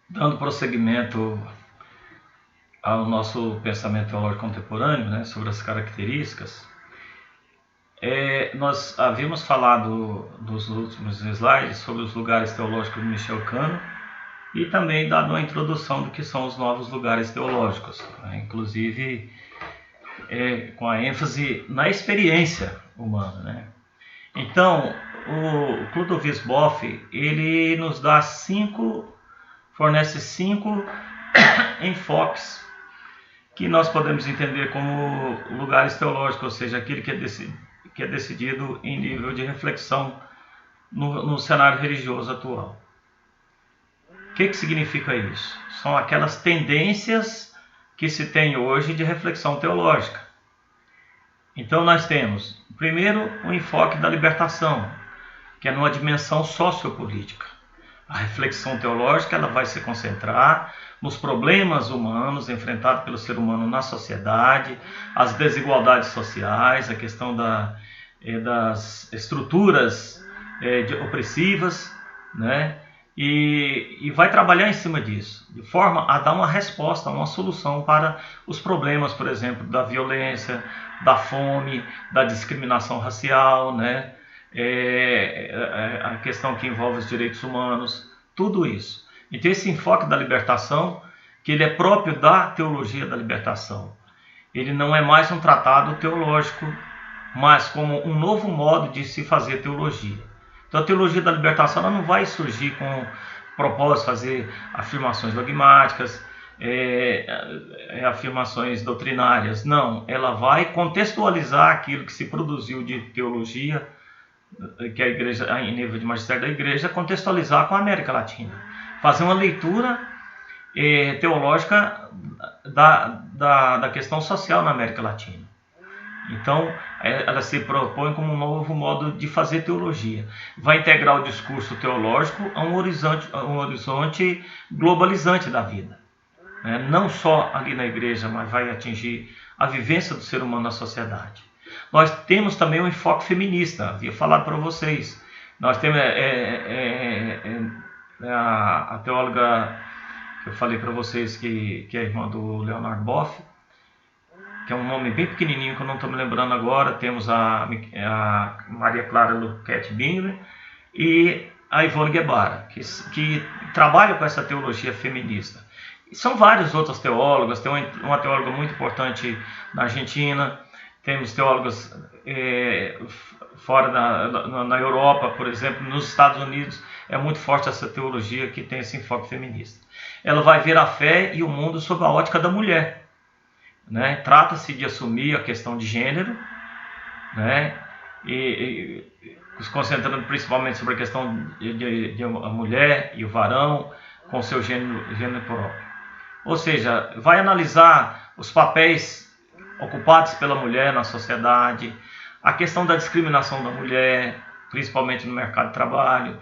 Dando prosseguimento ao nosso pensamento teológico contemporâneo, né, sobre as características, nós havíamos falado nos últimos slides sobre os lugares teológicos de Michel Cano e também dado uma introdução do que são os novos lugares teológicos, né, inclusive com a ênfase na experiência humana, né? Então, o Clodovis Boff, ele nos dá fornece cinco enfoques que nós podemos entender como lugares teológicos, ou seja, aquilo que é decidido em nível de reflexão no cenário religioso atual. O que significa isso? São aquelas tendências que se tem hoje de reflexão teológica. Então nós temos, primeiro, o enfoque da libertação, que é numa dimensão sociopolítica. A reflexão teológica ela vai se concentrar nos problemas humanos enfrentados pelo ser humano na sociedade, as desigualdades sociais, a questão das estruturas opressivas, né? E vai trabalhar em cima disso, de forma a dar uma resposta, uma solução para os problemas, por exemplo, da violência, da fome, da discriminação racial, né? A questão que envolve os direitos humanos, tudo isso. Então esse enfoque da libertação, que ele é próprio da teologia da libertação, ele não é mais um tratado teológico, mas como um novo modo de se fazer teologia. Então a teologia da libertação ela não vai surgir com propósito de fazer afirmações dogmáticas, afirmações doutrinárias. Não, ela vai contextualizar aquilo que se produziu de teologia, que a igreja, em nível de magistério da igreja, contextualizar com a América Latina. Fazer uma leitura teológica da questão social na América Latina. Então, ela se propõe como um novo modo de fazer teologia. Vai integrar o discurso teológico a um horizonte globalizante da vida. Não só ali na igreja, mas vai atingir a vivência do ser humano na sociedade. Nós temos também um enfoque feminista, havia falado para vocês. Nós temos a teóloga que eu falei para vocês, que é a irmã do Leonard Boff, que é um nome bem pequenininho que eu não estou me lembrando agora. Temos a Maria Clara Luquete Bingley e a Ivone Guevara, que trabalham com essa teologia feminista. E são várias outras teólogas, tem uma teóloga muito importante na Argentina, temos teólogas fora na Europa, por exemplo, nos Estados Unidos, é muito forte essa teologia que tem esse enfoque feminista. Ela vai ver a fé e o mundo sob a ótica da mulher. Né? Trata-se de assumir a questão de gênero, né? e se concentrando principalmente sobre a questão de a mulher e o varão com seu gênero próprio. Ou seja, vai analisar os papéis ocupados pela mulher na sociedade, a questão da discriminação da mulher, principalmente no mercado de trabalho,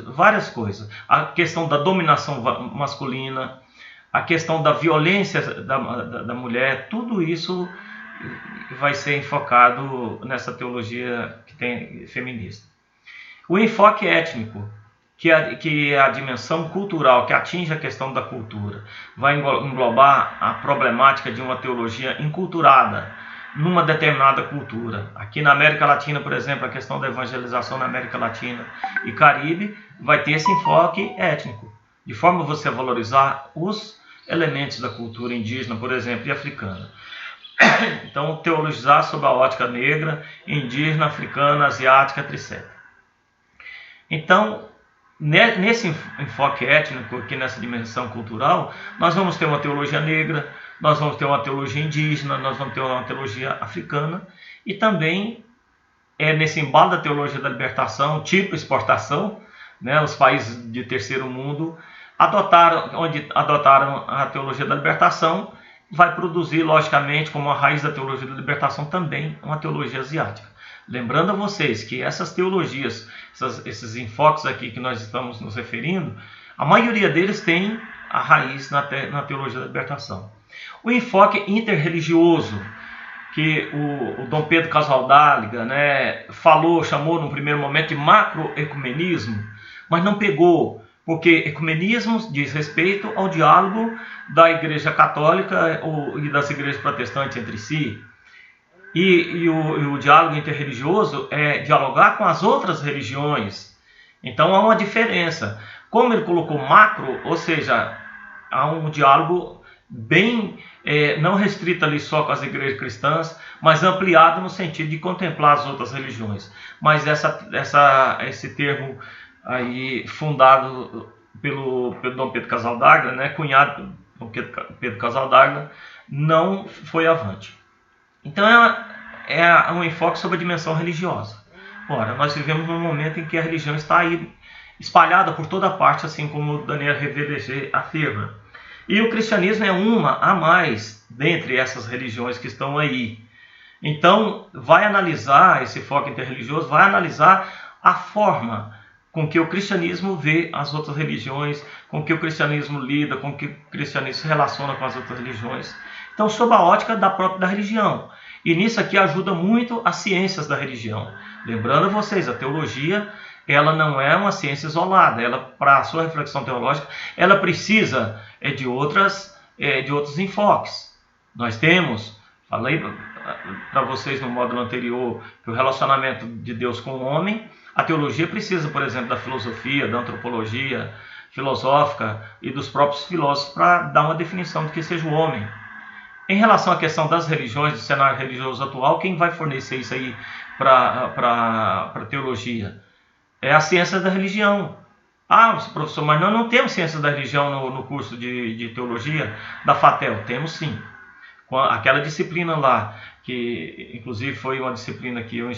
várias coisas. A questão da dominação masculina, a questão da violência da mulher, tudo isso vai ser enfocado nessa teologia que tem feminista. O enfoque étnico, que é a dimensão cultural, que atinge a questão da cultura, vai englobar a problemática de uma teologia enculturada numa determinada cultura. Aqui na América Latina, por exemplo, a questão da evangelização na América Latina e Caribe vai ter esse enfoque étnico, de forma a você valorizar os elementos da cultura indígena, por exemplo, e africana. Então, teologizar sob a ótica negra, indígena, africana, asiática, etc. Então, nesse enfoque étnico, aqui nessa dimensão cultural, nós vamos ter uma teologia negra, nós vamos ter uma teologia indígena, nós vamos ter uma teologia africana, e também nesse embalo da teologia da libertação, tipo exportação, né, os países de terceiro mundo onde adotaram a teologia da libertação, vai produzir, logicamente, como a raiz da teologia da libertação, também uma teologia asiática. Lembrando a vocês que essas teologias, esses enfoques aqui que nós estamos nos referindo, a maioria deles tem a raiz na teologia da libertação. O enfoque interreligioso, que o Dom Pedro Casaldáliga, né, chamou num primeiro momento de macroecumenismo, mas não pegou porque ecumenismo diz respeito ao diálogo da Igreja Católica e das igrejas protestantes entre si. E o diálogo interreligioso é dialogar com as outras religiões. Então há uma diferença. Como ele colocou macro, ou seja, há um diálogo bem não restrito ali só com as igrejas cristãs, mas ampliado no sentido de contemplar as outras religiões. Mas esse termo aí fundado pelo Dom Pedro Casaldágua, né, cunhado do Dom Pedro Casaldágua, não foi avante. Então é um enfoque sobre a dimensão religiosa. Ora, nós vivemos num momento em que a religião está aí espalhada por toda parte, assim como Daniel Revereger afirma. E o cristianismo é uma a mais dentre essas religiões que estão aí. Então, vai analisar esse foco interreligioso, vai analisar a forma com que o cristianismo vê as outras religiões, com que o cristianismo lida, com que o cristianismo se relaciona com as outras religiões. Então, sob a ótica da própria religião. E nisso aqui ajuda muito as ciências da religião. Lembrando a vocês, a teologia, ela não é uma ciência isolada. Ela, para a sua reflexão teológica, ela precisa de outros enfoques. Nós temos, falei para vocês no módulo anterior, que o relacionamento de Deus com o homem, a teologia precisa, por exemplo, da filosofia, da antropologia filosófica e dos próprios filósofos para dar uma definição do que seja o homem. Em relação à questão das religiões, do cenário religioso atual, quem vai fornecer isso aí para a teologia? É a ciência da religião. Ah, professor, mas nós não temos ciência da religião no curso de teologia da FATEL. Temos sim. Aquela disciplina lá, que inclusive foi uma disciplina que eu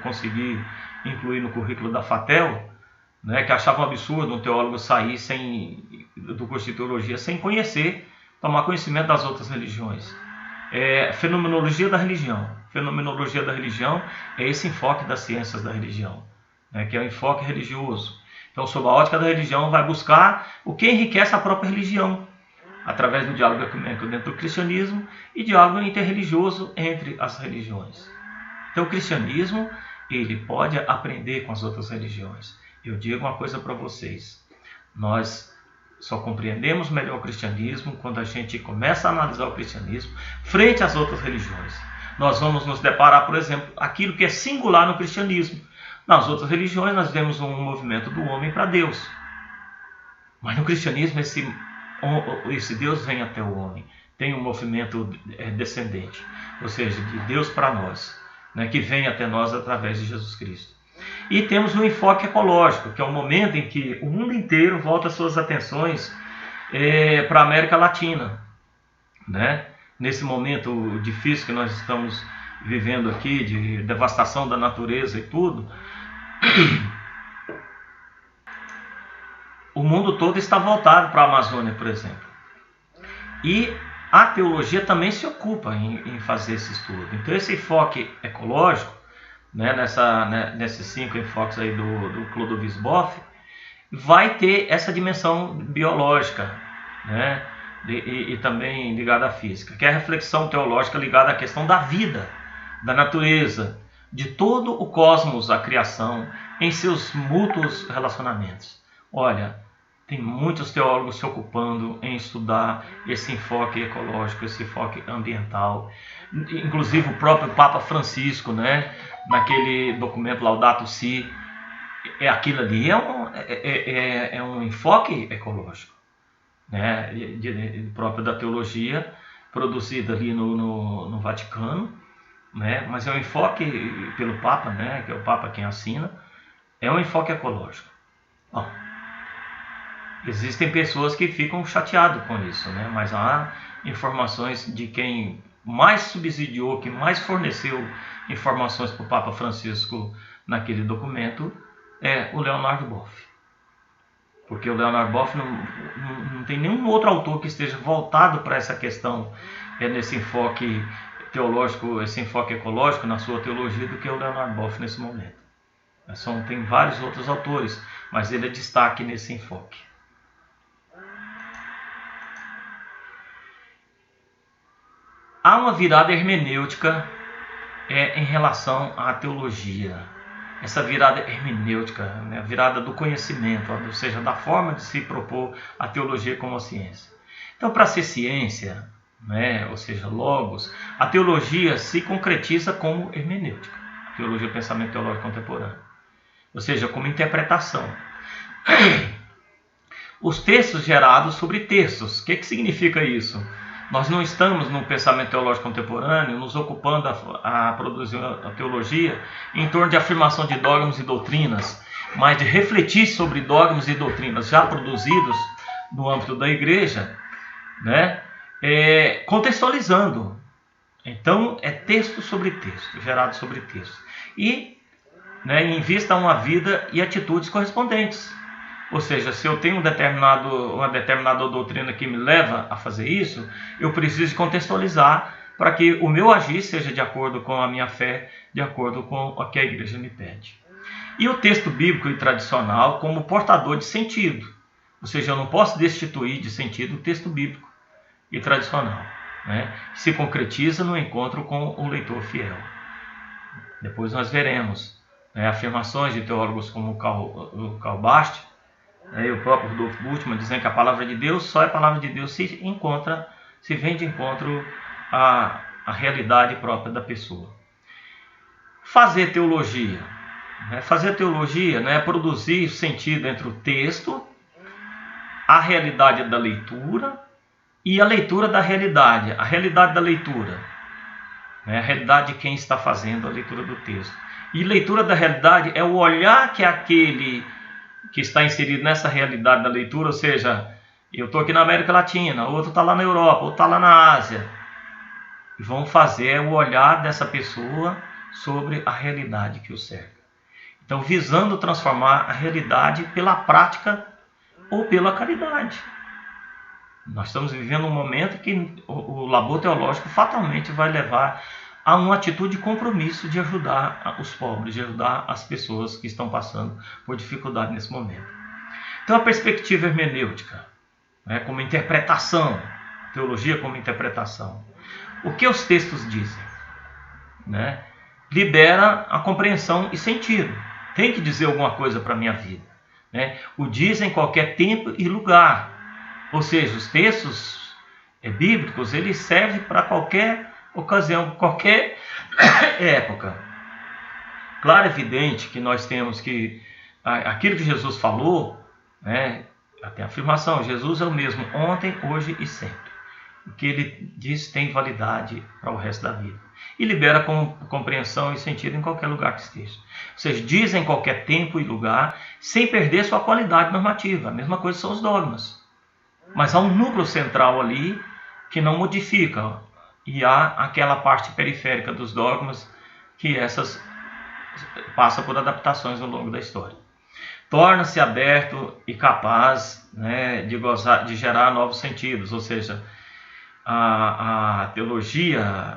consegui incluir no currículo da FATEL, né, que achava um absurdo um teólogo sair do curso de teologia sem tomar conhecimento das outras religiões. Fenomenologia da religião. Fenomenologia da religião é esse enfoque das ciências da religião, né, que é o enfoque religioso. Então, sob a ótica da religião, vai buscar o que enriquece a própria religião, através do diálogo ecumênico dentro do cristianismo e diálogo interreligioso entre as religiões. Então, o cristianismo, ele pode aprender com as outras religiões. Eu digo uma coisa para vocês, nós só compreendemos melhor o cristianismo quando a gente começa a analisar o cristianismo frente às outras religiões. Nós vamos nos deparar, por exemplo, aquilo que é singular no cristianismo. Nas outras religiões nós vemos um movimento do homem para Deus. Mas no cristianismo esse Deus vem até o homem. Tem um movimento descendente, ou seja, de Deus para nós, né, que vem até nós através de Jesus Cristo. E temos um enfoque ecológico, que é o momento em que o mundo inteiro volta suas atenções para a América Latina, né? Nesse momento difícil que nós estamos vivendo aqui, de devastação da natureza e tudo, o mundo todo está voltado para a Amazônia, por exemplo. E a teologia também se ocupa em fazer esse estudo. Então esse enfoque ecológico, né, nesses 5 enfoques aí do Clodovis Boff, vai ter essa dimensão biológica, né, e também ligada à física, que é a reflexão teológica ligada à questão da vida, da natureza, de todo o cosmos, a criação, em seus mútuos relacionamentos. Olha, tem muitos teólogos se ocupando em estudar esse enfoque ecológico, esse enfoque ambiental. Inclusive o próprio Papa Francisco, né, naquele documento Laudato Si, aquilo ali é um enfoque ecológico, né, próprio da teologia, produzido ali no Vaticano, né, mas é um enfoque pelo Papa, né, que é o Papa quem assina, é um enfoque ecológico. Bom, existem pessoas que ficam chateadas com isso, né, mas há informações de quem mais subsidiou, que mais forneceu informações para o Papa Francisco naquele documento, é o Leonard Boff. Porque o Leonard Boff não tem nenhum outro autor que esteja voltado para essa questão, nesse enfoque teológico, esse enfoque ecológico na sua teologia, do que o Leonard Boff nesse momento. Tem vários outros autores, mas ele é destaque nesse enfoque. Há uma virada hermenêutica em relação à teologia. essa virada hermenêutica, né? A virada do conhecimento, ou seja, da forma de se propor a teologia como a ciência. Então, para ser ciência, né? Ou seja, logos, a teologia se concretiza como hermenêutica, a teologia do pensamento teológico contemporâneo, ou seja, como interpretação. Os textos gerados sobre textos. O que significa isso? Nós não estamos no pensamento teológico contemporâneo nos ocupando a produzir a teologia em torno de afirmação de dogmas e doutrinas, mas de refletir sobre dogmas e doutrinas já produzidos no âmbito da igreja, né? Contextualizando. Então, é texto sobre texto, gerado sobre texto. E, né, em vista a uma vida e atitudes correspondentes. Ou seja, se eu tenho uma determinada doutrina que me leva a fazer isso, eu preciso contextualizar para que o meu agir seja de acordo com a minha fé, de acordo com o que a igreja me pede. E o texto bíblico e tradicional como portador de sentido. Ou seja, eu não posso destituir de sentido o texto bíblico e tradicional, né? Se concretiza no encontro com o leitor fiel. Depois nós veremos, né, afirmações de teólogos como o Karl Barth, e o próprio Rudolf Bultmann, dizendo que a palavra de Deus só é palavra de Deus se vem de encontro à realidade própria da pessoa. Fazer teologia. Fazer teologia, né, é produzir sentido entre o texto, a realidade da leitura e a leitura da realidade. A realidade da leitura, né, a realidade de quem está fazendo a leitura do texto. E leitura da realidade é o olhar que aquele que está inserido nessa realidade da leitura, ou seja, eu estou aqui na América Latina, outro está lá na Europa, outro está lá na Ásia, e vão fazer o olhar dessa pessoa sobre a realidade que o cerca. Então, visando transformar a realidade pela prática ou pela caridade. Nós estamos vivendo um momento que o labor teológico fatalmente vai levar a uma atitude de compromisso de ajudar os pobres, de ajudar as pessoas que estão passando por dificuldade nesse momento. Então, a perspectiva hermenêutica, né, como interpretação, teologia como interpretação. O que os textos dizem? Né? Libera a compreensão e sentido. Tem que dizer alguma coisa para a minha vida. Né? O diz em qualquer tempo e lugar. Ou seja, os textos bíblicos, eles servem para qualquer ocasião, qualquer época. Claro, é evidente que nós temos que aquilo que Jesus falou, né, até a afirmação, Jesus é o mesmo ontem, hoje e sempre. O que ele diz tem validade para o resto da vida. E libera compreensão e sentido em qualquer lugar que esteja. Ou seja, diz em qualquer tempo e lugar, sem perder sua qualidade normativa. A mesma coisa são os dogmas. Mas há um núcleo central ali que não modifica. E há aquela parte periférica dos dogmas que essas passa por adaptações ao longo da história. Torna-se aberto e capaz, né, de gerar novos sentidos, ou seja, a teologia,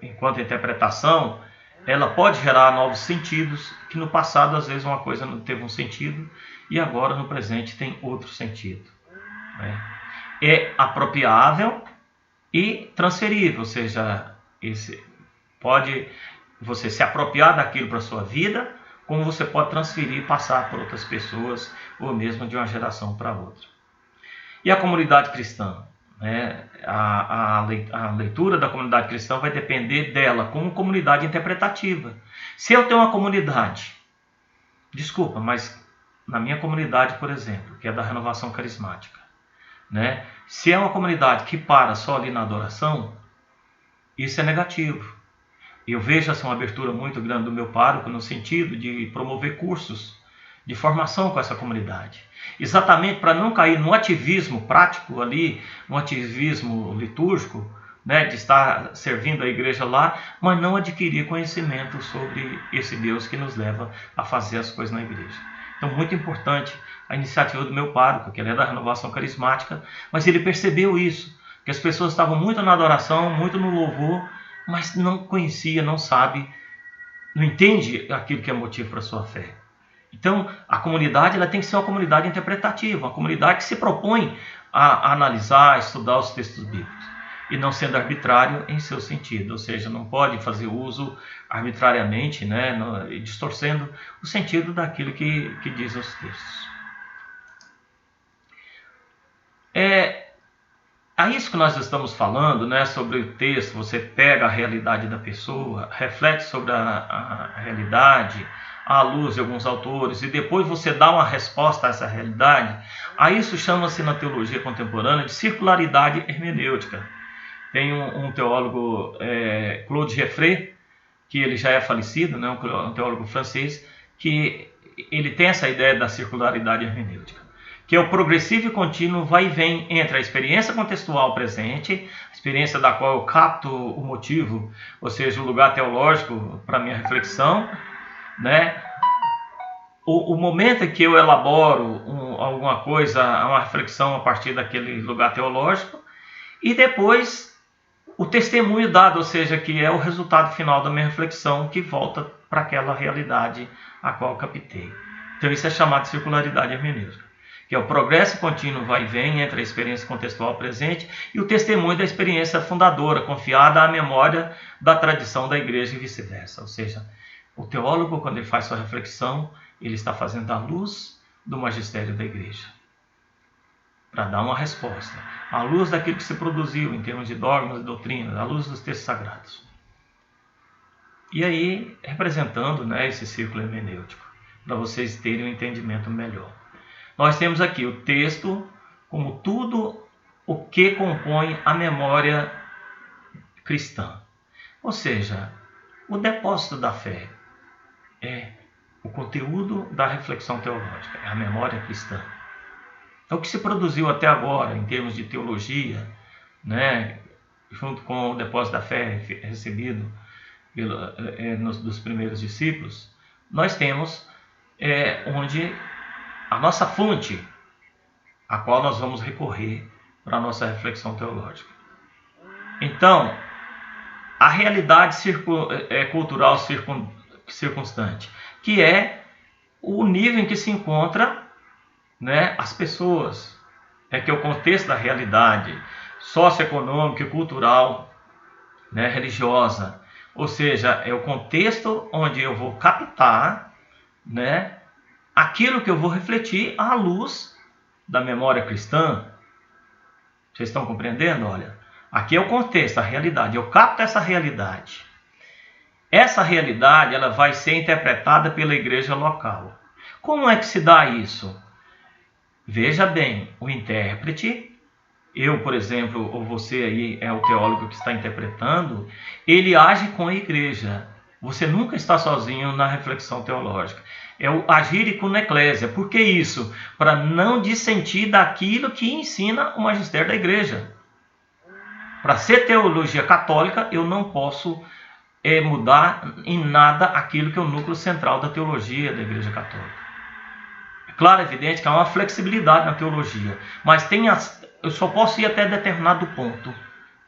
enquanto interpretação, ela pode gerar novos sentidos, que no passado às vezes uma coisa não teve um sentido e agora no presente tem outro sentido. Né? É apropriável e transferível, ou seja, pode você se apropriar daquilo para a sua vida, como você pode transferir e passar para outras pessoas, ou mesmo de uma geração para outra. E a comunidade cristã? Né? A leitura da comunidade cristã vai depender dela como comunidade interpretativa. Se eu tenho uma comunidade, mas na minha comunidade, por exemplo, que é da renovação carismática, né? Se é uma comunidade que para só ali na adoração, isso é negativo. Eu vejo uma abertura muito grande do meu pároco no sentido de promover cursos de formação com essa comunidade. Exatamente para não cair no ativismo prático ali, no ativismo litúrgico, né, de estar servindo a igreja lá, mas não adquirir conhecimento sobre esse Deus que nos leva a fazer as coisas na igreja. Então, muito importante a iniciativa do meu pároco, que ele é da renovação carismática, mas ele percebeu isso, que as pessoas estavam muito na adoração, muito no louvor, mas não conhecia, não sabe, não entende aquilo que é motivo para a sua fé. Então, a comunidade ela tem que ser uma comunidade interpretativa, uma comunidade que se propõe a analisar, a estudar os textos bíblicos. e não sendo arbitrário em seu sentido, ou seja, não pode fazer uso arbitrariamente, né, distorcendo o sentido daquilo que diz os textos. A isso que nós estamos falando, né, sobre o texto, você pega a realidade da pessoa, reflete sobre a realidade, à luz de alguns autores, e depois você dá uma resposta a essa realidade. A isso chama-se na teologia contemporânea de circularidade hermenêutica. Tem um teólogo, Claude Jeffrey, que ele já é falecido, né, um teólogo francês, que ele tem essa ideia da circularidade hermenêutica, que é o progressivo e contínuo vai e vem entre a experiência contextual presente, a experiência da qual eu capto o motivo, ou seja, o lugar teológico para minha reflexão, né? O momento em que eu elaboro alguma coisa, uma reflexão a partir daquele lugar teológico, e depois o testemunho dado, ou seja, que é o resultado final da minha reflexão, que volta para aquela realidade a qual eu captei. Então isso é chamado de circularidade hermenêutica, que é o progresso contínuo vai e vem entre a experiência contextual presente e o testemunho da experiência fundadora, confiada à memória da tradição da igreja e vice-versa. Ou seja, o teólogo, quando ele faz sua reflexão, ele está fazendo à luz do magistério da igreja, para dar uma resposta, à luz daquilo que se produziu em termos de dogmas e doutrinas, à luz dos textos sagrados. E aí, representando, né, esse círculo hermenêutico, para vocês terem um entendimento melhor. Nós temos aqui o texto como tudo o que compõe a memória cristã. Ou seja, o depósito da fé é o conteúdo da reflexão teológica, é a memória cristã. Então, o que se produziu até agora, em termos de teologia, né, junto com o depósito da fé recebido dos primeiros discípulos, nós temos onde a nossa fonte, a qual nós vamos recorrer para a nossa reflexão teológica. Então, a realidade cultural circunstante, que é o nível em que se encontra, né, as pessoas, que é o contexto da realidade socioeconômica e cultural, né, religiosa. Ou seja, é o contexto onde eu vou captar, né, aquilo que eu vou refletir à luz da memória cristã. Vocês estão compreendendo? Olha, aqui é o contexto, a realidade. Eu capto essa realidade. Essa realidade ela vai ser interpretada pela igreja local. Como é que se dá isso? Veja bem, o intérprete, eu, por exemplo, ou você aí é o teólogo que está interpretando, ele age com a igreja. Você nunca está sozinho na reflexão teológica. É o agir com a eclésia. Por que isso? Para não dissentir daquilo que ensina o magistério da igreja. Para ser teologia católica, eu não posso mudar em nada aquilo que é o núcleo central da teologia da igreja católica. É claro, é evidente que há uma flexibilidade na teologia, mas eu só posso ir até determinado ponto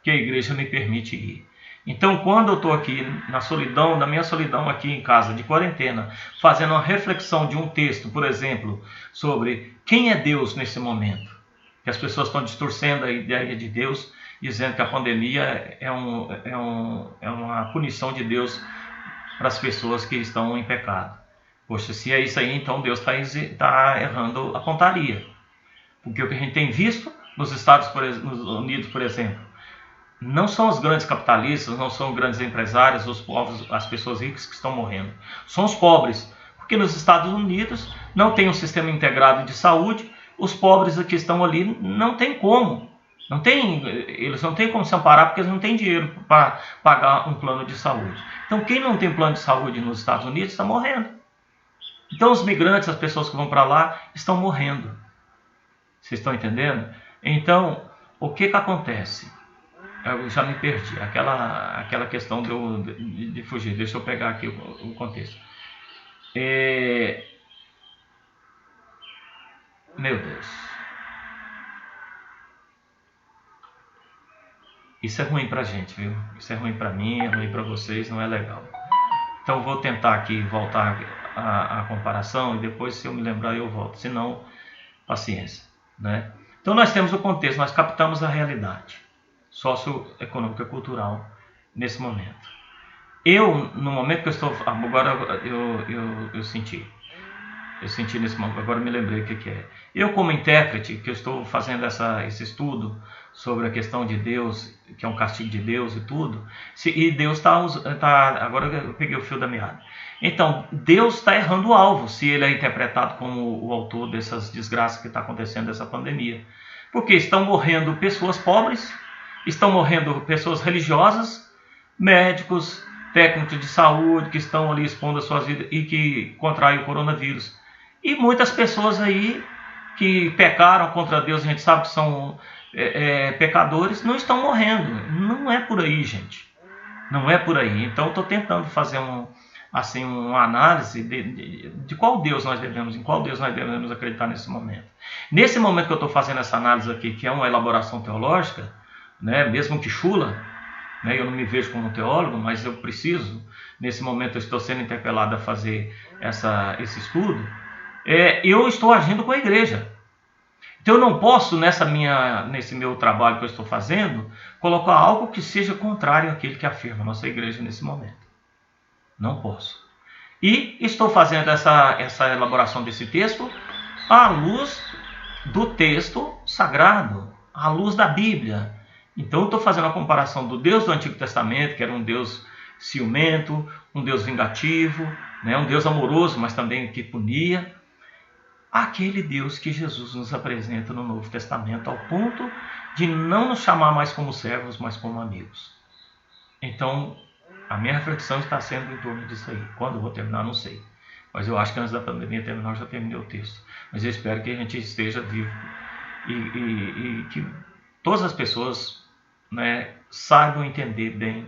que a igreja me permite ir. Então, quando eu estou aqui na solidão, na minha solidão aqui em casa, de quarentena, fazendo uma reflexão de um texto, por exemplo, sobre quem é Deus nesse momento, que as pessoas estão distorcendo a ideia de Deus, dizendo que a pandemia é uma punição de Deus para as pessoas que estão em pecado. Poxa, se é isso aí, então Deus está errando a pontaria. Porque o que a gente tem visto nos Estados Unidos, por exemplo, não são os grandes capitalistas, não são os grandes empresários, os povos, as pessoas ricas que estão morrendo. São os pobres. Porque nos Estados Unidos não tem um sistema integrado de saúde, os pobres que estão ali não tem como. Eles não têm como se amparar porque eles não têm dinheiro para pagar um plano de saúde. Então, quem não tem plano de saúde nos Estados Unidos está morrendo. Então, os migrantes, as pessoas que vão para lá, estão morrendo. Vocês estão entendendo? Então, o que acontece? Eu já me perdi. Aquela questão de fugir. Deixa eu pegar aqui o contexto. Meu Deus. Isso é ruim pra gente, viu? Isso é ruim pra mim, é ruim pra vocês, não é legal. Então vou tentar aqui voltar a comparação e depois, se eu me lembrar, eu volto. Se não, paciência, né? Então nós temos o contexto, nós captamos a realidade. socioeconômica e cultural nesse momento. Eu, no momento que eu estou... Agora eu senti nesse momento, agora me lembrei o que é. Eu, como intérprete, que eu estou fazendo esse estudo sobre a questão de Deus, que é um castigo de Deus e tudo, e Deus está... Agora eu peguei o fio da meada. Então, Deus está errando o alvo, se ele é interpretado como o autor dessas desgraças que está acontecendo, dessa pandemia. Porque estão morrendo pessoas pobres, estão morrendo pessoas religiosas, médicos, técnicos de saúde que estão ali expondo as suas vidas e que contraem o coronavírus. E muitas pessoas aí que pecaram contra Deus, a gente sabe que são pecadores, não estão morrendo. Não é por aí, gente. Não é por aí. Então eu estou tentando fazer uma análise de qual Deus nós devemos, em qual Deus nós devemos acreditar nesse momento. Nesse momento que eu estou fazendo essa análise aqui, que é uma elaboração teológica, né, mesmo que chula, né, eu não me vejo como um teólogo, mas eu preciso, nesse momento eu estou sendo interpelado a fazer esse estudo, eu estou agindo com a igreja. Então eu não posso, nesse meu trabalho que eu estou fazendo, colocar algo que seja contrário àquilo que afirma a nossa igreja nesse momento. Não posso. E estou fazendo essa elaboração desse texto à luz do texto sagrado, à luz da Bíblia. Então eu estou fazendo a comparação do Deus do Antigo Testamento, que era um Deus ciumento, um Deus vingativo, né, um Deus amoroso, mas também que punia, aquele Deus que Jesus nos apresenta no Novo Testamento, ao ponto de não nos chamar mais como servos, mas como amigos. Então, a minha reflexão está sendo em torno disso aí. Quando eu vou terminar, não sei. Mas eu acho que antes da pandemia terminar, eu já terminei o texto. Mas eu espero que a gente esteja vivo e que todas as pessoas, né, saibam entender bem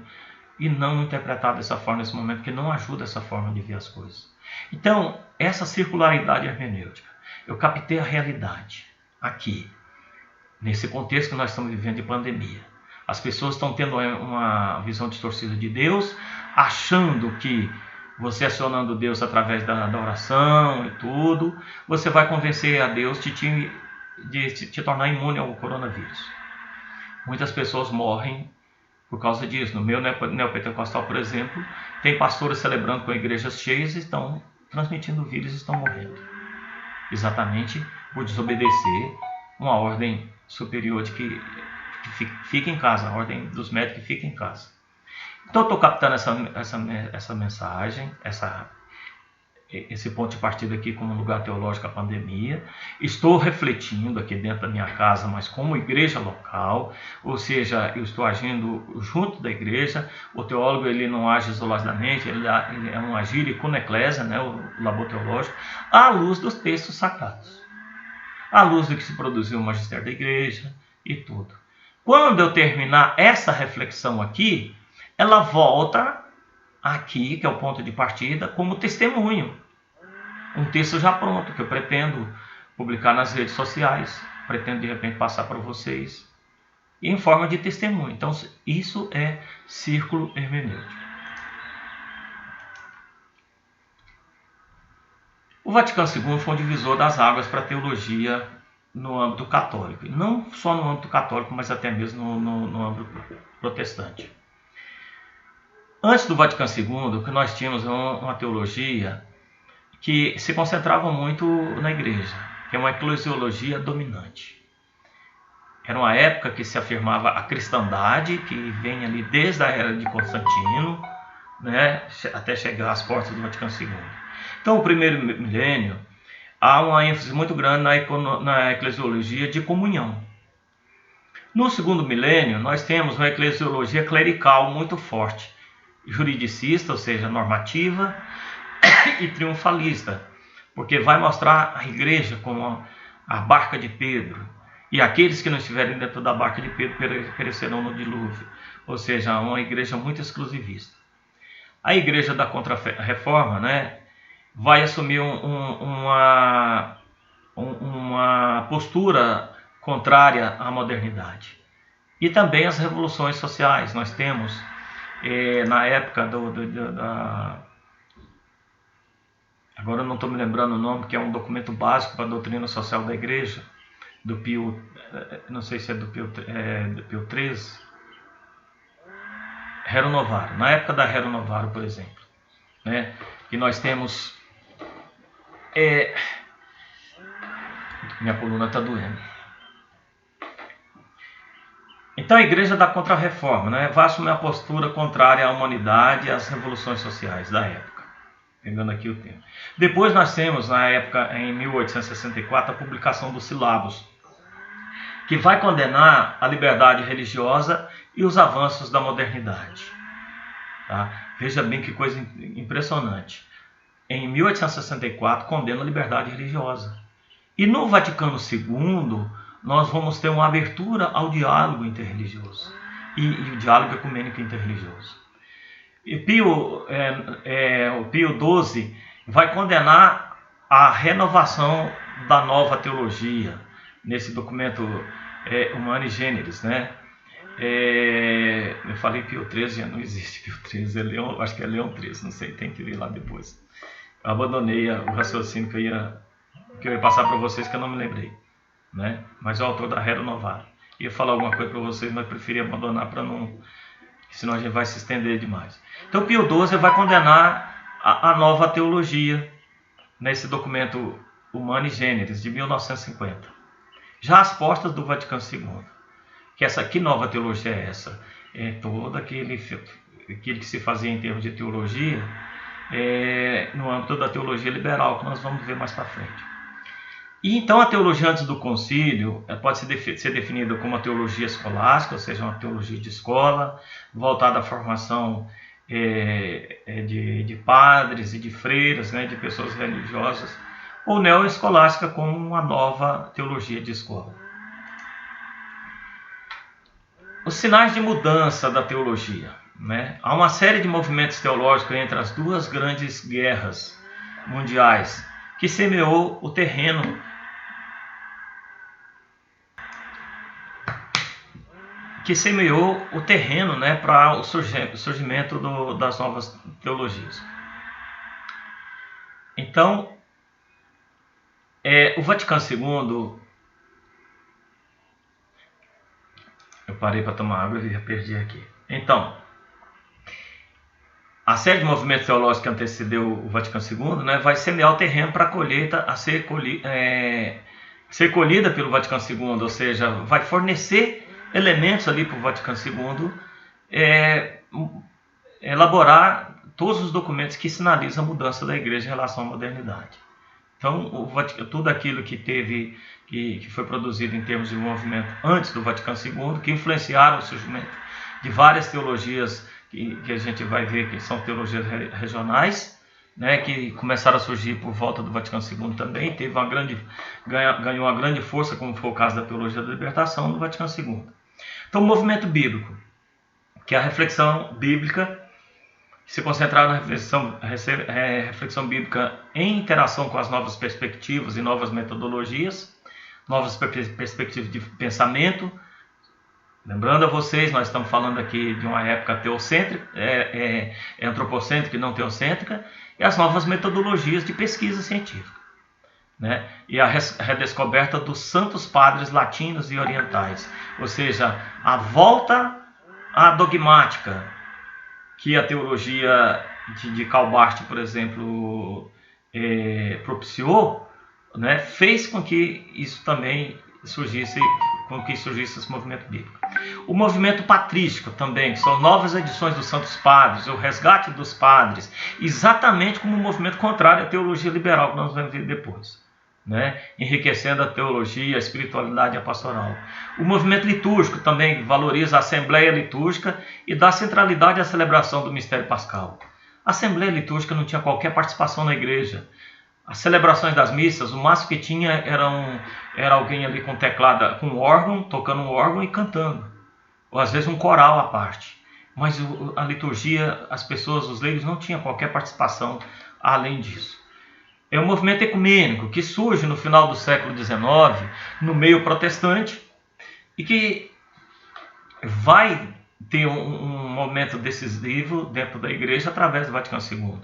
e não interpretar dessa forma nesse momento, que não ajuda essa forma de ver as coisas. Então, essa circularidade hermenêutica, eu captei a realidade aqui, nesse contexto que nós estamos vivendo de pandemia. As pessoas estão tendo uma visão distorcida de Deus, achando que você acionando Deus através da oração e tudo, você vai convencer a Deus de te tornar imune ao coronavírus. Muitas pessoas morrem por causa disso. No meu neopentecostal, por exemplo, tem pastores celebrando com igrejas cheias e estão transmitindo o vírus e estão morrendo. Exatamente por desobedecer uma ordem superior de que fique em casa, a ordem dos médicos que fique em casa. Então eu estou captando essa mensagem, esse ponto de partida aqui como lugar teológico à pandemia. Estou refletindo aqui dentro da minha casa, mas como igreja local, ou seja, eu estou agindo junto da igreja. O teólogo ele não age isoladamente, ele é um agir com a eclésia, né, o labor teológico, à luz dos textos sagrados, à luz do que se produziu no magistério da igreja e tudo. Quando eu terminar essa reflexão aqui, ela volta aqui, que é o ponto de partida, como testemunho. Um texto já pronto, que eu pretendo publicar nas redes sociais, pretendo de repente passar para vocês, em forma de testemunho. Então, isso é círculo hermenêutico. O Vaticano II foi um divisor das águas para a teologia no âmbito católico. E não só no âmbito católico, mas até mesmo no âmbito protestante. Antes do Vaticano II, o que nós tínhamos uma teologia que se concentrava muito na igreja, que é uma eclesiologia dominante. Era uma época que se afirmava a cristandade, que vem ali desde a era de Constantino, né, até chegar às portas do Vaticano II. Então, o primeiro milênio, há uma ênfase muito grande na eclesiologia de comunhão. No segundo milênio, nós temos uma eclesiologia clerical muito forte, juridicista, ou seja, normativa, e triunfalista, porque vai mostrar a igreja como a barca de Pedro, e aqueles que não estiverem dentro da barca de Pedro perecerão no dilúvio, ou seja, uma igreja muito exclusivista. A igreja da Contra-Reforma, né, vai assumir uma postura contrária à modernidade. E também as revoluções sociais. Nós temos, na época agora eu não estou me lembrando o nome, que é um documento básico para a doutrina social da igreja, do Pio, não sei se é do Pio XIII, Rerum Novarum. Na época da Rerum Novarum, por exemplo, né, que nós temos... minha coluna está doendo. Então a igreja da Contra-Reforma, né, vai assumir a postura contrária à humanidade e às revoluções sociais da época. Pegando aqui o tempo. Depois nós temos, na época, em 1864, a publicação do Silabus, que vai condenar a liberdade religiosa e os avanços da modernidade. Tá? Veja bem que coisa impressionante. Em 1864, condena a liberdade religiosa. E no Vaticano II, nós vamos ter uma abertura ao diálogo interreligioso e o diálogo ecumênico interreligioso. E o Pio XII vai condenar a renovação da nova teologia nesse documento Humani Generis, né? Eu falei Pio XIII, já não existe Pio XIII, acho que é Leão XIII, não sei, tem que ver lá depois. Eu abandonei o raciocínio que eu ia passar para vocês, que eu não me lembrei, né? Mas é o autor da Rerum Novarum. Ia falar alguma coisa para vocês, mas preferi abandonar para não... senão a gente vai se estender demais. Então Pio XII vai condenar a nova teologia nesse documento Humani Generis de 1950. Já às portas do Vaticano II. Que nova teologia é essa? É todo aquele que se fazia em termos de teologia no âmbito da teologia liberal, que nós vamos ver mais para frente. E então a teologia antes do concílio pode ser definida como uma teologia escolástica, ou seja, uma teologia de escola, voltada à formação de padres e de freiras, né, de pessoas religiosas, ou neoescolástica como uma nova teologia de escola. Os sinais de mudança da teologia, né? Há uma série de movimentos teológicos entre as duas grandes guerras mundiais que semeou o terreno né, para o surgimento das novas teologias. Então, o Vaticano II... Eu parei para tomar água e já perdi aqui. Então, a série de movimentos teológicos que antecedeu o Vaticano II, né, vai semear o terreno para a colheita a ser colhida pelo Vaticano II, ou seja, vai fornecer elementos ali para o Vaticano II elaborar todos os documentos que sinalizam a mudança da igreja em relação à modernidade. Então, tudo aquilo que foi produzido em termos de movimento antes do Vaticano II, que influenciaram o surgimento de várias teologias que a gente vai ver que são teologias regionais, né, que começaram a surgir por volta do Vaticano II também, ganhou uma grande força, como foi o caso da teologia da libertação no Vaticano II. Então, o movimento bíblico, que é a reflexão bíblica, se concentrar na reflexão bíblica em interação com as novas perspectivas e novas metodologias, novas perspectivas de pensamento. Lembrando a vocês, nós estamos falando aqui de uma época teocêntrica, antropocêntrica e não teocêntrica, e as novas metodologias de pesquisa científica, né? E a redescoberta dos santos padres latinos e orientais, ou seja, a volta à dogmática, que a teologia de Karl Barth, por exemplo, propiciou, né, fez com que isso também surgisse esse movimento bíblico. O movimento patrístico também, que são novas edições dos Santos Padres, o resgate dos padres, exatamente como um movimento contrário à teologia liberal, que nós vamos ver depois, né, enriquecendo a teologia, a espiritualidade e a pastoral. O movimento litúrgico também valoriza a assembleia litúrgica e dá centralidade à celebração do mistério pascal. A assembleia litúrgica não tinha qualquer participação na igreja. As celebrações das missas, o máximo que tinha era alguém ali com teclado, com órgão, tocando um órgão e cantando, ou às vezes um coral à parte. Mas a liturgia, as pessoas, os leigos não tinham qualquer participação além disso. É um movimento ecumênico que surge no final do século XIX, no meio protestante, e que vai ter um momento decisivo dentro da igreja através do Vaticano II.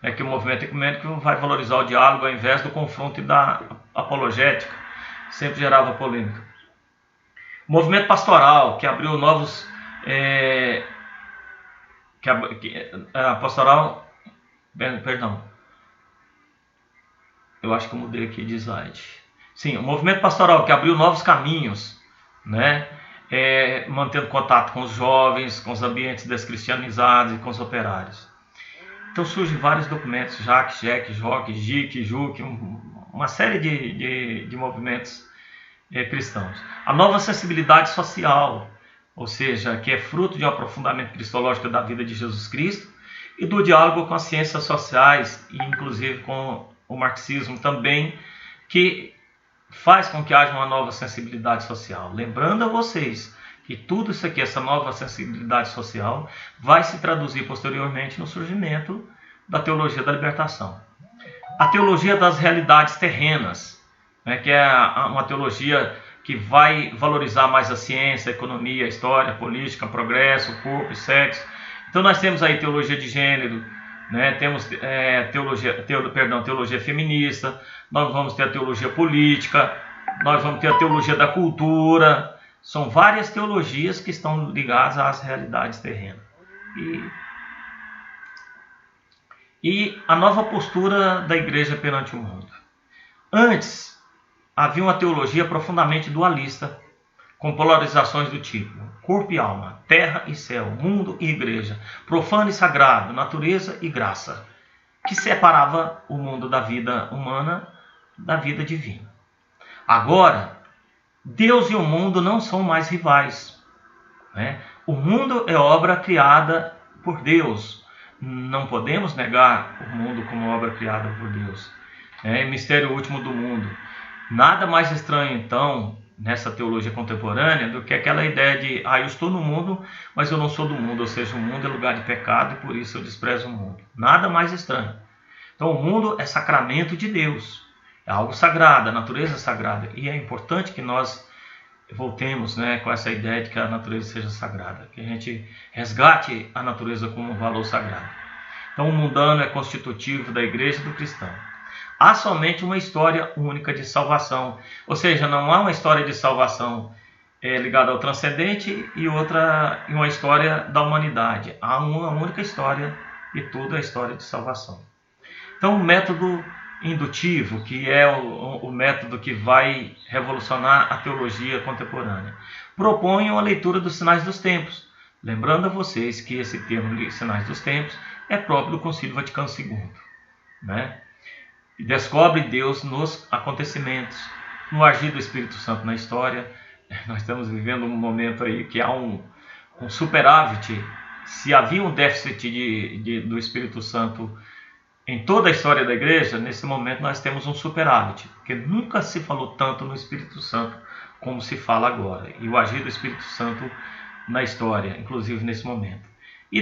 É que o movimento ecumênico vai valorizar o diálogo ao invés do confronto e da apologética, sempre gerava polêmica. O movimento pastoral, que abriu a pastoral, perdão, eu acho que eu mudei aqui de slide. Sim, o movimento pastoral que abriu novos caminhos, né? Mantendo contato com os jovens, com os ambientes descristianizados e com os operários. Então surgem vários documentos, JEC, JIC, JUC, uma série de movimentos cristãos. A nova sensibilidade social, ou seja, que é fruto de um aprofundamento cristológico da vida de Jesus Cristo e do diálogo com as ciências sociais e inclusive com o marxismo também, que faz com que haja uma nova sensibilidade social. Lembrando a vocês que tudo isso aqui, essa nova sensibilidade social, vai se traduzir posteriormente no surgimento da teologia da libertação. A teologia das realidades terrenas, né, que é uma teologia que vai valorizar mais a ciência, a economia, a história, a política, o progresso, o corpo e sexo. Então nós temos aí teologia de gênero, né, temos teologia feminista, nós vamos ter a teologia política, nós vamos ter a teologia da cultura. São várias teologias que estão ligadas às realidades terrenas. E a nova postura da igreja perante o mundo. Antes, havia uma teologia profundamente dualista, com polarizações do tipo corpo e alma, terra e céu, mundo e igreja, profano e sagrado, natureza e graça, que separava o mundo da vida humana da vida divina. Agora, Deus e o mundo não são mais rivais, né? O mundo é obra criada por Deus. Não podemos negar o mundo como obra criada por Deus. É mistério último do mundo. Nada mais estranho, então, nessa teologia contemporânea, do que aquela ideia de eu estou no mundo, mas eu não sou do mundo. Ou seja, o mundo é lugar de pecado e por isso eu desprezo o mundo. Nada mais estranho. Então, o mundo é sacramento de Deus. É algo sagrado, a natureza é sagrada. E é importante que nós voltemos, né, com essa ideia de que a natureza seja sagrada. Que a gente resgate a natureza como um valor sagrado. Então, o mundano é constitutivo da igreja e do cristão. Há somente uma história única de salvação. Ou seja, não há uma história de salvação ligada ao transcendente e uma história da humanidade. Há uma única história e tudo é história de salvação. Então, o método indutivo, que é o método que vai revolucionar a teologia contemporânea, propõe uma leitura dos sinais dos tempos. Lembrando a vocês que esse termo de sinais dos tempos é próprio do Concílio Vaticano II, né? E descobre Deus nos acontecimentos, no agir do Espírito Santo na história. Nós estamos vivendo um momento aí que há um superávit. Se havia um déficit do Espírito Santo em toda a história da igreja, nesse momento nós temos um superávit, porque nunca se falou tanto no Espírito Santo como se fala agora, e o agir do Espírito Santo na história, inclusive nesse momento. E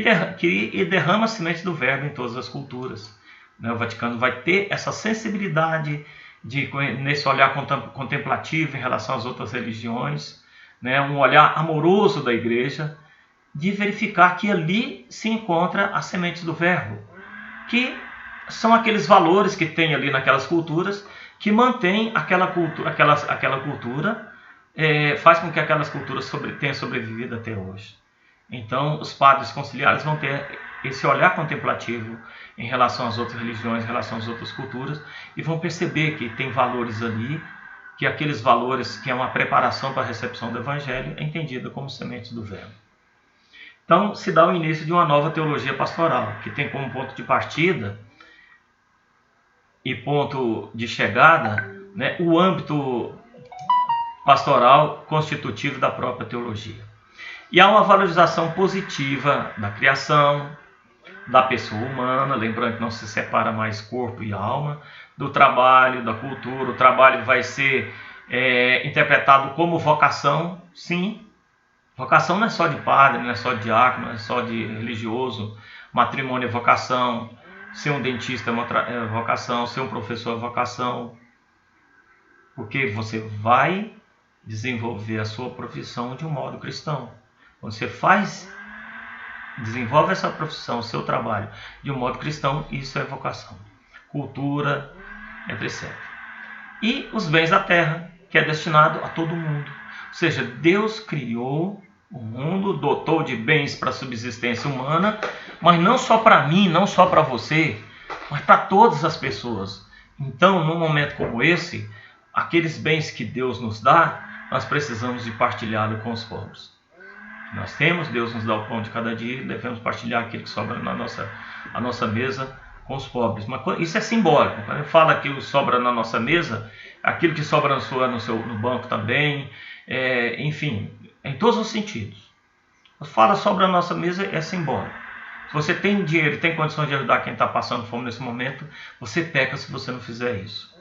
derrama a semente do verbo em todas as culturas. O Vaticano vai ter essa sensibilidade nesse olhar contemplativo em relação às outras religiões, né, um olhar amoroso da igreja, de verificar que ali se encontra as sementes do verbo, que são aqueles valores que tem ali naquelas culturas, que mantém aquela cultura, faz com que aquelas culturas tenham sobrevivido até hoje. Então, os padres conciliares vão ter esse olhar contemplativo em relação às outras religiões, em relação às outras culturas, e vão perceber que tem valores ali, que aqueles valores que é uma preparação para a recepção do Evangelho é entendida como sementes do verbo. Então, se dá o início de uma nova teologia pastoral, que tem como ponto de partida e ponto de chegada, né, o âmbito pastoral constitutivo da própria teologia. E há uma valorização positiva da criação, da pessoa humana, lembrando que não se separa mais corpo e alma, do trabalho, da cultura. O trabalho vai ser interpretado como vocação, sim. Vocação não é só de padre, não é só de diácono, não é só de religioso. Matrimônio é vocação, ser um dentista é vocação, ser um professor é vocação. Porque você vai desenvolver a sua profissão de um modo cristão. Quando você desenvolve essa profissão, o seu trabalho de um modo cristão, isso é vocação. Cultura, etc. E os bens da terra, que é destinado a todo mundo. Ou seja, Deus criou O mundo dotou de bens para a subsistência humana, mas não só para mim, não só para você, mas para todas as pessoas. Então, num momento como esse, aqueles bens que Deus nos dá, nós precisamos de partilhá-lo com os pobres. Nós temos, Deus nos dá o pão de cada dia, e devemos partilhar aquilo que sobra na nossa mesa com os pobres. Mas isso é simbólico. Quando eu falo aquilo que sobra na nossa mesa, aquilo que sobra no banco também, enfim, em todos os sentidos. Fala sobre a nossa mesa é simbólico. Se você tem dinheiro e tem condições de ajudar quem está passando fome nesse momento, você peca se você não fizer isso.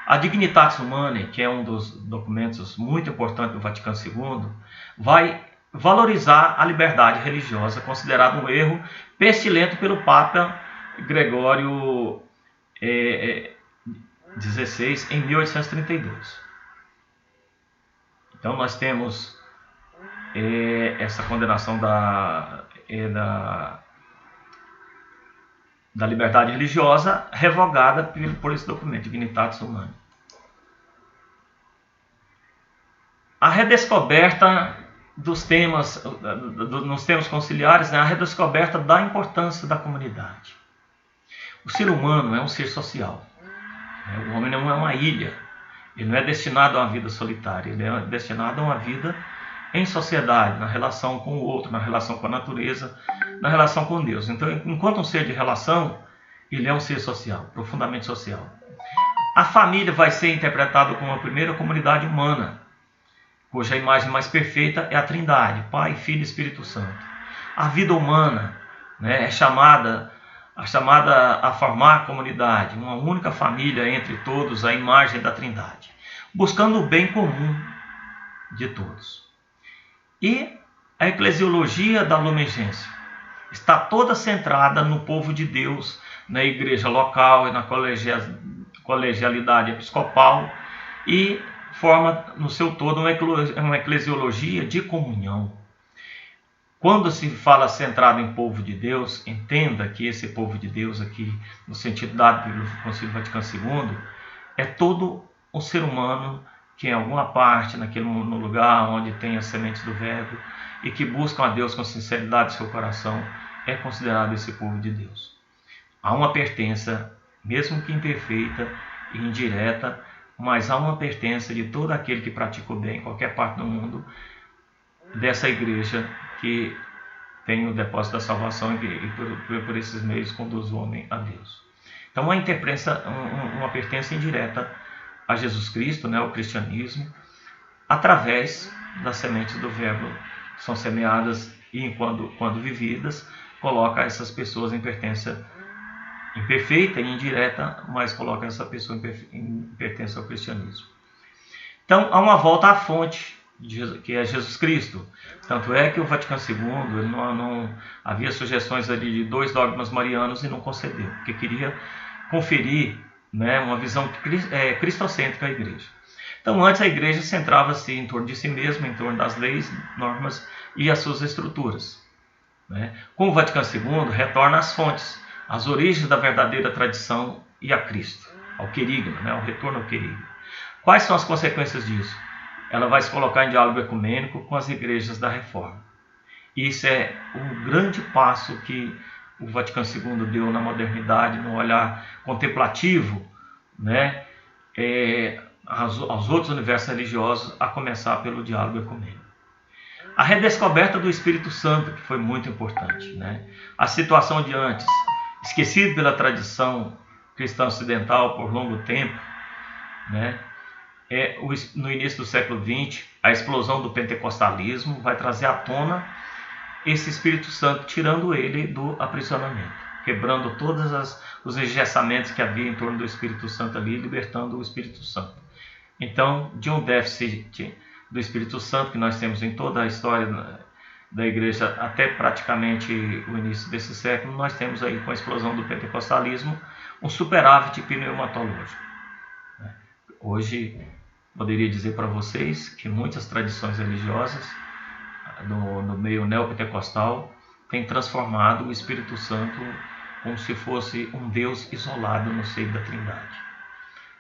A Dignitatis Humanae, que é um dos documentos muito importantes do Vaticano II, vai valorizar a liberdade religiosa, considerado um erro pestilento pelo Papa Gregório XVI em 1832. Então nós temos essa condenação da liberdade religiosa revogada por esse documento, Dignitatis Humanae. A redescoberta dos temas, nos termos conciliares, a redescoberta da importância da comunidade. O ser humano é um ser social. O homem não é uma ilha. Ele não é destinado a uma vida solitária. Ele é destinado a uma vida em sociedade, na relação com o outro, na relação com a natureza, na relação com Deus. Então, enquanto um ser de relação, ele é um ser social, profundamente social. A família vai ser interpretada como a primeira comunidade humana, cuja imagem mais perfeita é a Trindade, Pai, Filho e Espírito Santo. A vida humana, é chamada a formar a comunidade, uma única família entre todos, a imagem da Trindade, buscando o bem comum de todos. E a eclesiologia da Lumen Gentium está toda centrada no povo de Deus, na igreja local e na colegialidade episcopal, e forma no seu todo uma eclesiologia de comunhão. Quando se fala centrado em povo de Deus, entenda que esse povo de Deus aqui, no sentido dado pelo Concílio Vaticano II, é todo o ser humano que em alguma parte, no lugar onde tem as sementes do Verbo, e que buscam a Deus com sinceridade do seu coração, é considerado esse povo de Deus. Há uma pertença, mesmo que imperfeita e indireta, mas há uma pertença de todo aquele que pratica o bem em qualquer parte do mundo, dessa igreja que tem o depósito da salvação e por esses meios conduz o homem a Deus. Então, uma pertença indireta a Jesus Cristo, o cristianismo, através das sementes do Verbo, que são semeadas e, quando vividas, coloca essas pessoas em pertença imperfeita e indireta, mas coloca essa pessoa em pertença ao cristianismo. Então, há uma volta à fonte, que é Jesus Cristo. Tanto é que o Vaticano II, ele não havia sugestões ali de 2 dogmas marianos e não concedeu, porque queria conferir uma visão cristocêntrica à igreja. Então, antes a igreja centrava-se em torno de si mesma, em torno das leis, normas e as suas estruturas. Com o Vaticano II, retorna às fontes, às origens da verdadeira tradição e a Cristo, ao querigma, ao retorno ao querigma. Quais são as consequências disso? Ela vai se colocar em diálogo ecumênico com as igrejas da Reforma. Isso é o grande passo que o Vaticano II deu na modernidade, no olhar contemplativo, aos outros universos religiosos, a começar pelo diálogo ecumênico. A redescoberta do Espírito Santo, que foi muito importante. A situação de antes, esquecido pela tradição cristã ocidental por longo tempo, no início do século XX, a explosão do pentecostalismo vai trazer à tona esse Espírito Santo, tirando ele do aprisionamento, quebrando todos os engessamentos que havia em torno do Espírito Santo ali, libertando o Espírito Santo. Então, de um déficit do Espírito Santo que nós temos em toda a história da igreja até praticamente o início desse século, nós temos aí, com a explosão do pentecostalismo, um superávit pneumatológico. Hoje, poderia dizer para vocês que muitas tradições religiosas no meio neopentecostal têm transformado o Espírito Santo como se fosse um Deus isolado no seio da Trindade.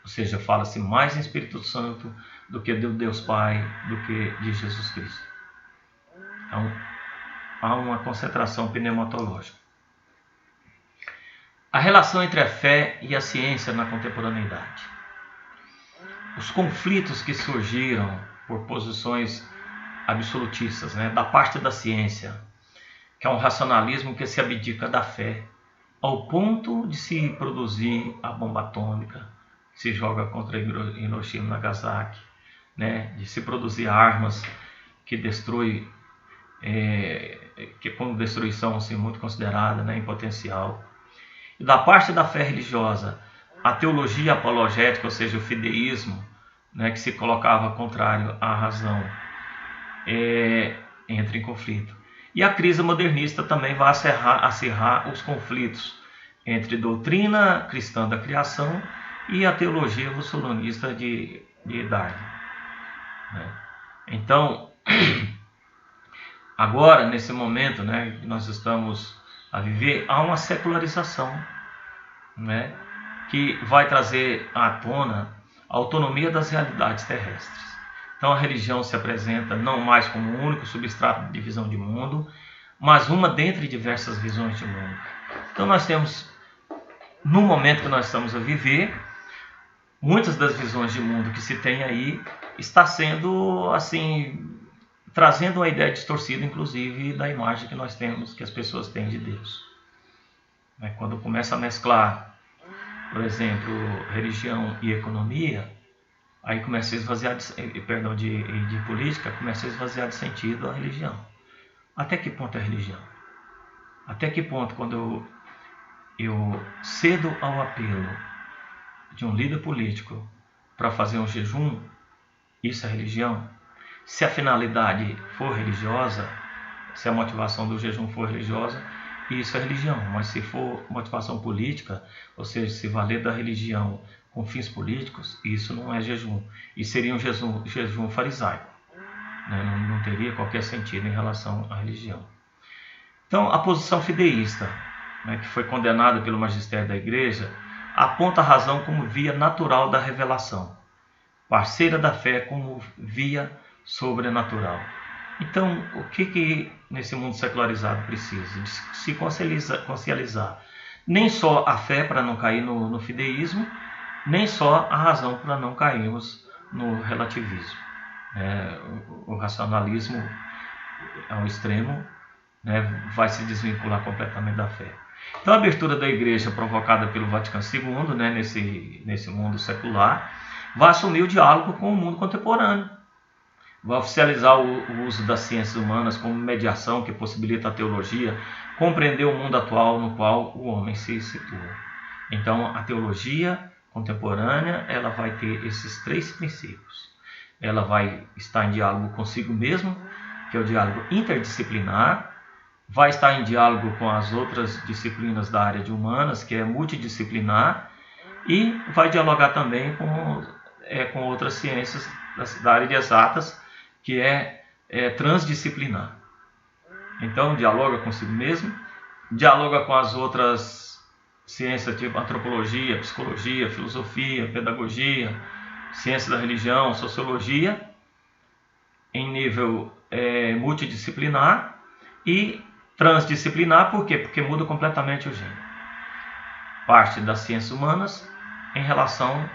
Ou seja, fala-se mais em Espírito Santo do que de Deus Pai, do que de Jesus Cristo. há uma concentração pneumatológica. A relação entre a fé e a ciência na contemporaneidade. Os conflitos que surgiram por posições absolutistas, né, da parte da ciência, que é um racionalismo que se abdica da fé, ao ponto de se produzir a bomba atômica, que se joga contra Hiroshima e Nagasaki, né, de se produzir armas que destruem, que com destruição assim, muito considerada, né, em potencial. E da parte da fé religiosa, a teologia apologética, ou seja, o fideísmo, né, que se colocava contrário à razão, entra em conflito. E a crise modernista também vai acirrar os conflitos entre doutrina cristã da criação e a teologia evolucionista de Darwin, né? Então, agora, nesse momento, né, que nós estamos a viver, há uma secularização, né, que vai trazer à tona a autonomia das realidades terrestres. Então a religião se apresenta não mais como um único substrato de visão de mundo, mas uma dentre diversas visões de mundo. Então nós temos, no momento que nós estamos a viver, muitas das visões de mundo que se tem aí está sendo, assim, trazendo uma ideia distorcida, inclusive, da imagem que nós temos, que as pessoas têm de Deus. Quando começa a mesclar, por exemplo, religião e economia, aí começa a esvaziar, de política, começa a esvaziar de sentido a religião. Até que ponto é religião? Até que ponto, quando eu cedo ao apelo de um líder político para fazer um jejum, isso é religião? Se a finalidade for religiosa, se a motivação do jejum for religiosa, isso é religião. Mas se for motivação política, ou seja, se valer da religião com fins políticos, isso não é jejum. E seria um jejum farisaico, né? Não teria qualquer sentido em relação à religião. Então, a posição fideísta, né, que foi condenada pelo magistério da igreja, aponta a razão como via natural da revelação, parceira da fé como via sobrenatural. Então, o que nesse mundo secularizado precisa? De se consciencializar. Nem só a fé para não cair no fideísmo, nem só a razão para não cairmos no relativismo. O racionalismo ao extremo, né, vai se desvincular completamente da fé. Então, a abertura da igreja provocada pelo Vaticano II, né, nesse mundo secular, vai assumir o diálogo com o mundo contemporâneo. Vai oficializar o uso das ciências humanas como mediação que possibilita a teologia compreender o mundo atual no qual o homem se situa. Então, a teologia contemporânea, ela vai ter esses três princípios. Ela vai estar em diálogo consigo mesmo, que é o diálogo interdisciplinar, vai estar em diálogo com as outras disciplinas da área de humanas, que é multidisciplinar, e vai dialogar também com outras ciências da área de exatas, que é transdisciplinar. Então, dialoga consigo mesmo, dialoga com as outras ciências, tipo antropologia, psicologia, filosofia, pedagogia, ciência da religião, sociologia, em nível multidisciplinar, e transdisciplinar, por quê? Porque muda completamente o gênero. Parte das ciências humanas em relação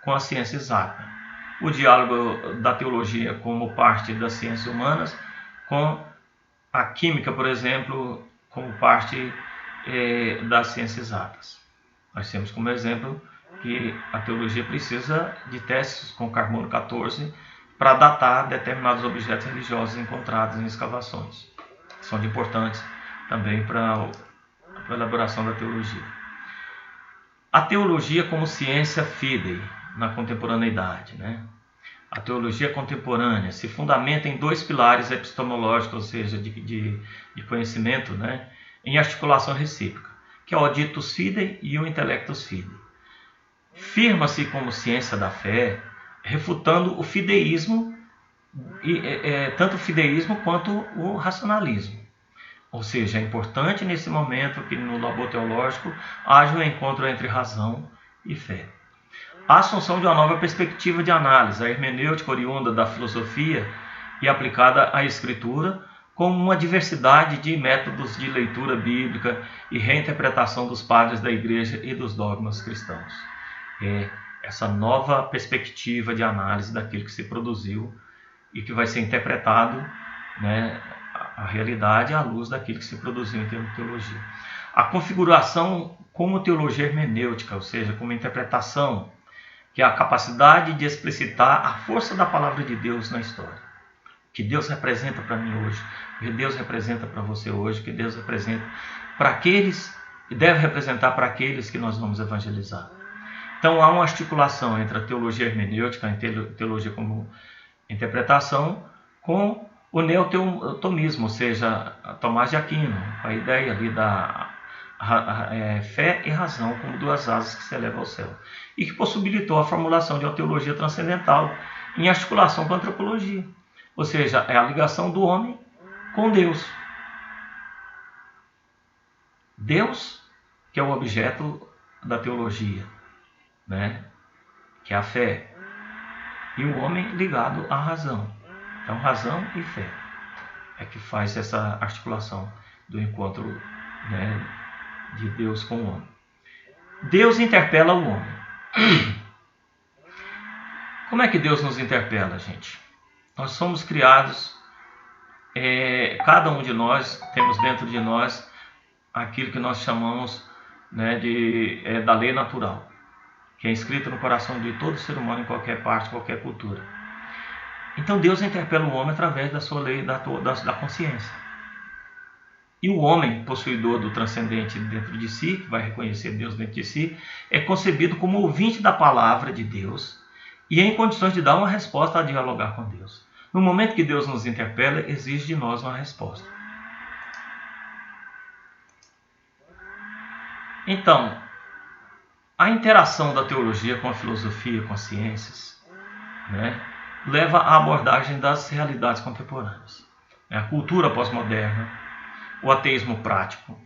com a ciência exata. O diálogo da teologia como parte das ciências humanas com a química, por exemplo, como parte das ciências exatas. Nós temos como exemplo que a teologia precisa de testes com carbono 14 para datar determinados objetos religiosos encontrados em escavações. São importantes também para a elaboração da teologia. A teologia como ciência fidei na contemporaneidade, né? A teologia contemporânea se fundamenta em dois pilares epistemológicos, ou seja, de conhecimento, né, em articulação recíproca, que é o auditus fidei e o intellectus fidei. Firma-se como ciência da fé, refutando o fideísmo, tanto o fideísmo quanto o racionalismo. Ou seja, é importante nesse momento que no labor teológico haja um encontro entre razão e fé. A assunção de uma nova perspectiva de análise, a hermenêutica oriunda da filosofia e aplicada à escritura, com uma diversidade de métodos de leitura bíblica e reinterpretação dos padres da igreja e dos dogmas cristãos. É essa nova perspectiva de análise daquilo que se produziu e que vai ser interpretado, né, a realidade à luz daquilo que se produziu em termos de teologia. A configuração como teologia hermenêutica, ou seja, como interpretação, que é a capacidade de explicitar a força da palavra de Deus na história. Que Deus representa para mim hoje, que Deus representa para você hoje, que Deus representa para aqueles, e deve representar para aqueles que nós vamos evangelizar. Então há uma articulação entre a teologia hermenêutica, a teologia como interpretação, com o neotomismo, ou seja, Tomás de Aquino, a ideia ali da fé e razão como duas asas que se elevam ao céu, e que possibilitou a formulação de uma teologia transcendental em articulação com a antropologia. Ou seja, é a ligação do homem com Deus. Deus, que é o objeto da teologia, né? Que é a fé. E o homem ligado à razão. Então, razão e fé é que faz essa articulação do encontro, né, de Deus com o homem. Deus interpela o homem. Como é que Deus nos interpela, gente? Nós somos criados, cada um de nós temos dentro de nós aquilo que nós chamamos, né, da lei natural, que é escrito no coração de todo ser humano em qualquer parte, qualquer cultura. Então Deus interpela o homem através da sua lei da consciência. E o homem, possuidor do transcendente dentro de si, que vai reconhecer Deus dentro de si, é concebido como ouvinte da palavra de Deus e é em condições de dar uma resposta a dialogar com Deus. No momento que Deus nos interpela, exige de nós uma resposta. Então, a interação da teologia com a filosofia, com as ciências, né, leva à abordagem das realidades contemporâneas. A cultura pós-moderna, o ateísmo prático,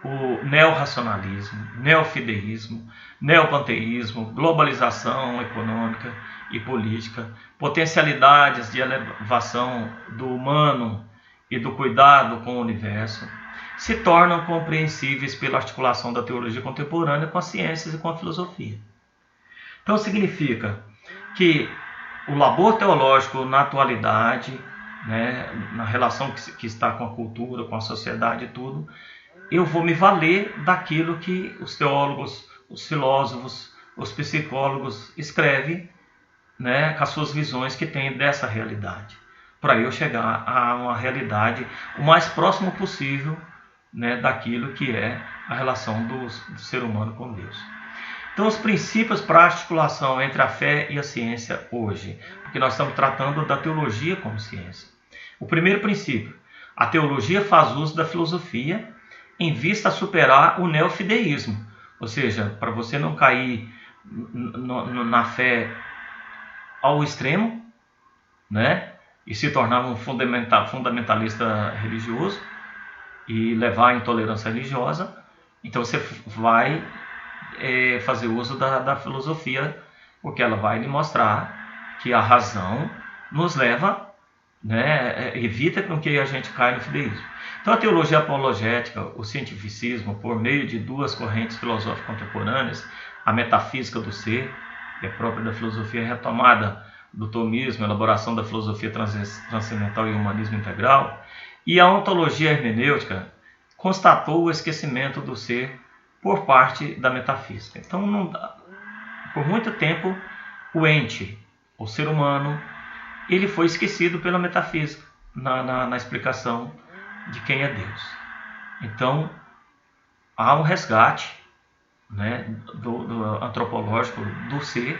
o neorracionalismo, neofideísmo, neopanteísmo, globalização econômica e política, potencialidades de elevação do humano e do cuidado com o universo, se tornam compreensíveis pela articulação da teologia contemporânea com as ciências e com a filosofia. Então significa que o labor teológico na atualidade, né, na relação que está com a cultura, com a sociedade e tudo, eu vou me valer daquilo que os teólogos, os filósofos, os psicólogos escrevem, né, com as suas visões que têm dessa realidade, para eu chegar a uma realidade o mais próximo possível, né, daquilo que é a relação do ser humano com Deus. Então, os princípios para a articulação entre a fé e a ciência hoje, porque nós estamos tratando da teologia como ciência. O primeiro princípio, a teologia faz uso da filosofia em vista a superar o neofideísmo, ou seja, para você não cair na fé ao extremo, né, e se tornar um fundamentalista religioso e levar à intolerância religiosa, então você vai fazer uso da filosofia, porque ela vai lhe mostrar que a razão nos leva, né, evita com que a gente caia no fideísmo. Então a teologia apologética, o cientificismo, por meio de duas correntes filosóficas contemporâneas, a metafísica do ser, que é própria da filosofia retomada do tomismo, elaboração da filosofia transcendental e humanismo integral, e a ontologia hermenêutica constatou o esquecimento do ser por parte da metafísica. Então, por muito tempo, o ente, o ser humano, ele foi esquecido pela metafísica na explicação de quem é Deus. Então, há um resgate, né, do antropológico do ser,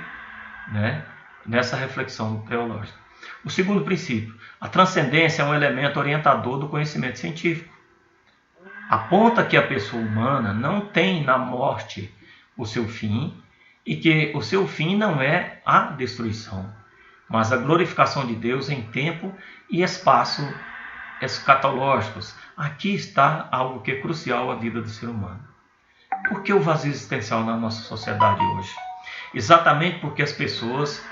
né, nessa reflexão teológica. O segundo princípio, a transcendência é um elemento orientador do conhecimento científico. Aponta que a pessoa humana não tem na morte o seu fim e que o seu fim não é a destruição, mas a glorificação de Deus em tempo e espaço escatológicos. Aqui está algo que é crucial à vida do ser humano. Por que o vazio existencial na nossa sociedade hoje? Exatamente porque as pessoas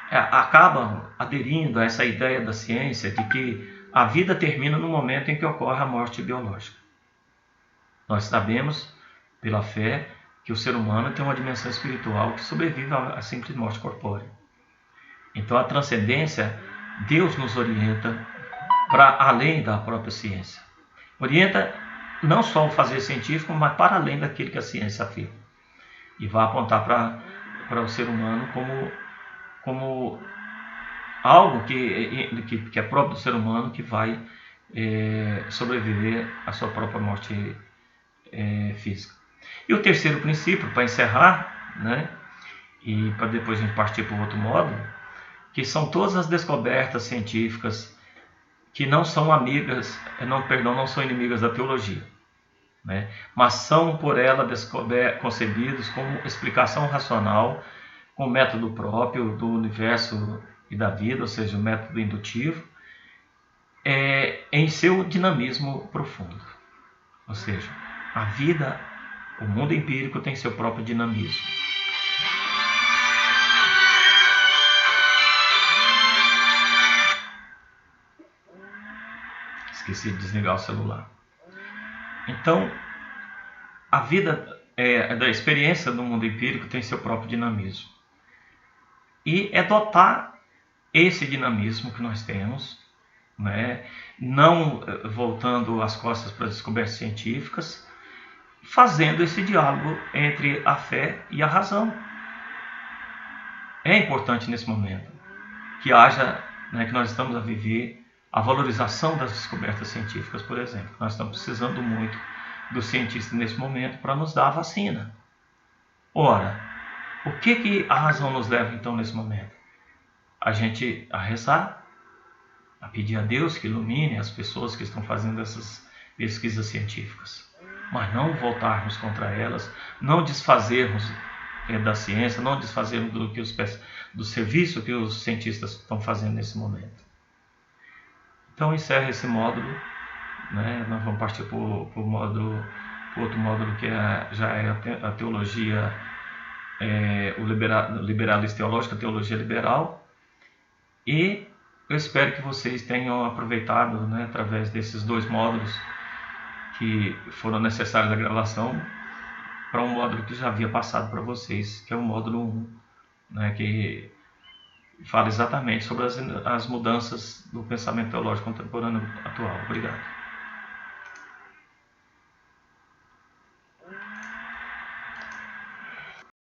acabam aderindo a essa ideia da ciência de que a vida termina no momento em que ocorre a morte biológica. Nós sabemos, pela fé, que o ser humano tem uma dimensão espiritual que sobrevive à simples morte corpórea. Então a transcendência, Deus nos orienta para além da própria ciência. Orienta não só o fazer científico, mas para além daquilo que a ciência afirma. E vai apontar para o ser humano como algo que é próprio do ser humano, que vai sobreviver à sua própria morte física. E o terceiro princípio, para encerrar, né, e para depois a gente partir para o outro módulo, que são todas as descobertas científicas que não são não são inimigas da teologia, né, mas são por ela concebidos como explicação racional, com o método próprio do universo e da vida, ou seja, o método indutivo, em seu dinamismo profundo. Ou seja, a vida, o mundo empírico tem seu próprio dinamismo. Esqueci de desligar o celular. Então, a vida da experiência do mundo empírico tem seu próprio dinamismo. E é dotar esse dinamismo que nós temos, né, não voltando as costas para as descobertas científicas, fazendo esse diálogo entre a fé e a razão. É importante nesse momento que haja, né, que nós estamos a viver a valorização das descobertas científicas, por exemplo. Nós estamos precisando muito dos cientistas nesse momento para nos dar a vacina. Ora, o que a razão nos leva então nesse momento? A gente a rezar, a pedir a Deus que ilumine as pessoas que estão fazendo essas pesquisas científicas, mas não voltarmos contra elas, não desfazermos da ciência, não desfazermos do serviço que os cientistas estão fazendo nesse momento. Então encerra esse módulo, né? Nós vamos partir para o outro módulo, que já é a teologia, o liberalismo teológico, a teologia liberal. E eu espero que vocês tenham aproveitado, né, através desses 2 módulos que foram necessários da gravação, para um módulo que já havia passado para vocês, que é o módulo 1, né, que fala exatamente sobre as mudanças do pensamento teológico contemporâneo atual. Obrigado.